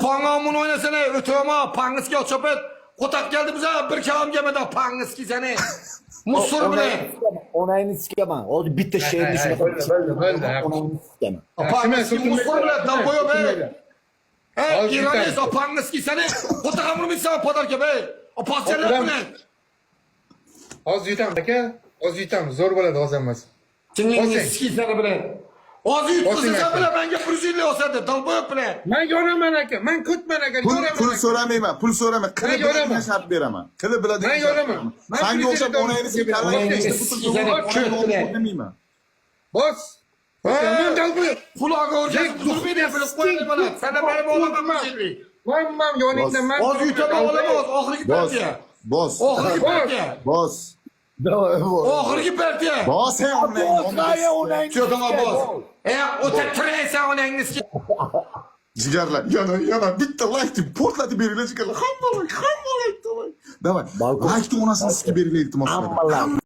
Pangamın oynasana, ötüme, pangiski açıp et. Kotak geldi bize, bir kağım gemede pangiski seni. Musur bile. Onayını sikemem. O bitti şehrin dışına. Onayını sikemem. Pangiski musur bile, dal koyu be. Al İranis, bir o pangiski seni. Kotakamını bilsem padar ki be. O pasçalar Oturam. bile. Az yutam aka. Az yutam. Zo'r bo'ladi, oz emas. Senin Olsun. eski seni bile. Ağzı yutkası sen bile, bence pürüzüyle olsaydı, dal koyu bile. Men yoraman aka. Men kutman aka. Pul Yoraman. so'ramayman, pul so'rama. Qilib Men biladigan yoraman. shart beraman. Qilib biladigan Men shart yoraman. beraman. Men Sanga o'xshab prezident onayni bo'lib kallang onayni işte sikizani demayman. Bos. Men dal qo'y. Kulağı orkası kuzurmayı diye böyle koyalım bana. Sen de benim oğlanım mı şimdi? Men yoningda men. Ağzı yutama olamaz, ahırki Boss, partiye. boss, Ahırki partiye. boss. Ahırki partiye. Boss he onayni. Çökama boz. O tetreyse onun englisi. Jigarlar, yana bitta like portlatib beringlar jigarlar. Hamma like. Davay. Balkon. Like onasini sikib beringlar iltimos. Hamma like.